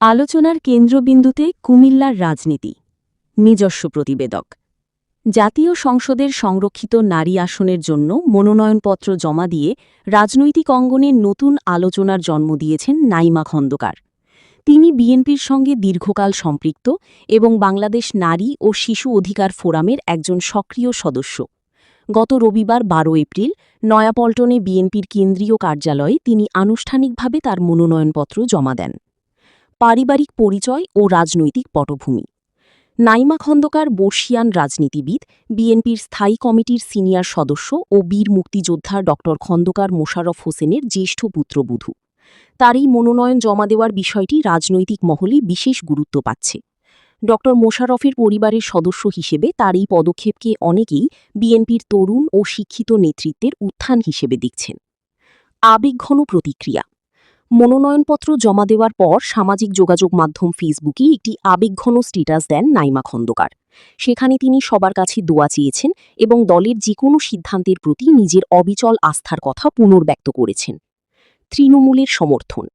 আলোচনার কেন্দ্রবিন্দুতে কুমিল্লার রাজনীতি। নিজস্ব প্রতিবেদক। জাতীয় সংসদের সংরক্ষিত নারী আসনের জন্য মনোনয়নপত্র জমা দিয়ে রাজনৈতিক অঙ্গনে নতুন আলোচনার জন্ম দিয়েছেন নাইমা খন্দকার। তিনি বিএনপির সঙ্গে দীর্ঘকাল সম্পৃক্ত এবং বাংলাদেশ নারী ও শিশু অধিকার ফোরামের একজন সক্রিয় সদস্য। গত রবিবার ১২ এপ্রিল নয়াপল্টনে বিএনপির কেন্দ্রীয় কার্যালয়ে তিনি আনুষ্ঠানিকভাবে তার মনোনয়নপত্র জমা দেন। পারিবারিক পরিচয় ও রাজনৈতিক পটভূমি। নাইমা খন্দকার বর্ষিয়ান রাজনীতিবিদ, বিএনপির স্থায়ী কমিটির সিনিয়র সদস্য ও বীর মুক্তিযোদ্ধা ড খন্দকার মোশাররফ হোসেনের জ্যেষ্ঠ পুত্রবধূ। তার এই মনোনয়ন জমা দেওয়ার বিষয়টি রাজনৈতিক মহলে বিশেষ গুরুত্ব পাচ্ছে। ড মোশাররফের পরিবারের সদস্য হিসেবে তার এই পদক্ষেপকে অনেকেই বিএনপির তরুণ ও শিক্ষিত নেতৃত্বের উত্থান হিসেবে দেখছেন। আবেগঘন প্রতিক্রিয়া। মনোনয়নপত্র জমা দেওয়ার পর সামাজিক যোগাযোগ মাধ্যম ফেসবুকে একটি আবেগঘন স্ট্যাটাস দেন নাইমা খন্দকার। সেখানে তিনি সবার কাছে দোয়া চেয়েছেন এবং দলের যে কোনো সিদ্ধান্তের প্রতি নিজের অবিচল আস্থার কথা পুনর্ব্যক্ত করেছেন। তৃণমূলের সমর্থন।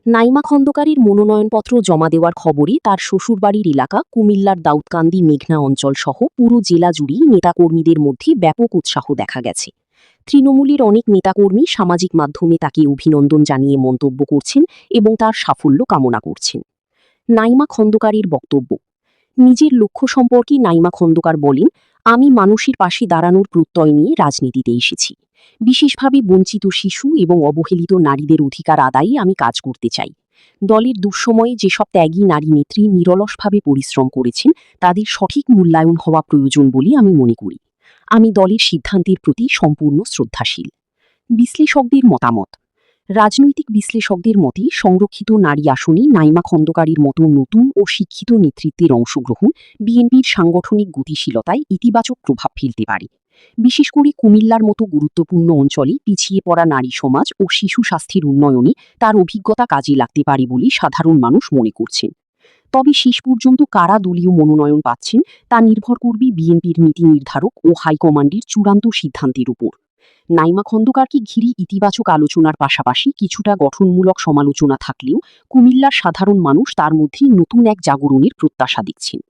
নাইমা খন্দকারের মনোনয়নপত্র জমা দেওয়ার খবরে তার শ্বশুরবাড়ির এলাকা কুমিল্লার দাউদকান্দি মেঘনা অঞ্চল সহ পুরো জেলা জুড়েই নেতাকর্মীদের মধ্যে ব্যাপক উৎসাহ দেখা গেছে। তৃণমূলের অনেক নেতাকর্মী সামাজিক মাধ্যমে তাকে অভিনন্দন জানিয়ে মন্তব্য করছেন এবং তার সাফল্য কামনা করছেন। নাইমা খন্দকারের বক্তব্য। নিজের লক্ষ্য সম্পর্কে নাইমা খন্দকার বলেন, আমি মানুষের পাশে দাঁড়ানোর প্রত্যয় নিয়ে রাজনীতিতে এসেছি। বিশেষভাবে বঞ্চিত শিশু এবং অবহেলিত নারীদের অধিকার আদায়ে আমি কাজ করতে চাই। দলের দুঃসময়ে যেসব ত্যাগী নারী নেত্রী নিরলসভাবে পরিশ্রম করেছেন তাদের সঠিক মূল্যায়ন হওয়া প্রয়োজন বলে আমি মনে করি। আমি দলের সিদ্ধান্তের প্রতি সম্পূর্ণ শ্রদ্ধাশীল। বিশ্লেষকদের মতামত। রাজনৈতিক বিশ্লেষকদের মতে সংরক্ষিত নারী আসনে নাইমা খন্দকারের মতো নতুন ও শিক্ষিত নেতৃত্বের অংশগ্রহণ বিএনপির সাংগঠনিক গতিশীলতায় ইতিবাচক প্রভাব ফেলতে পারে। বিশেষ করে কুমিল্লার মতো গুরুত্বপূর্ণ অঞ্চলে পিছিয়ে পড়া নারী সমাজ ও শিশু স্বাস্থ্যের উন্নয়নে তার অভিজ্ঞতা কাজে লাগতে পারে বলে সাধারণ মানুষ মনে করছেন। তবে শেষ পর্যন্ত কারা দলীয় মনোনয়ন পাচ্ছেন তা নির্ভর করবে বিএনপির নীতি নির্ধারক ও হাইকমান্ডের চূড়ান্ত সিদ্ধান্তের উপর। নাইমা খন্দকারকে ঘিরে ইতিবাচক আলোচনার পাশাপাশি কিছুটা গঠনমূলক সমালোচনা থাকলেও কুমিল্লার সাধারণ মানুষ তার মধ্যে নতুন এক জাগরণের প্রত্যাশা দেখছেন।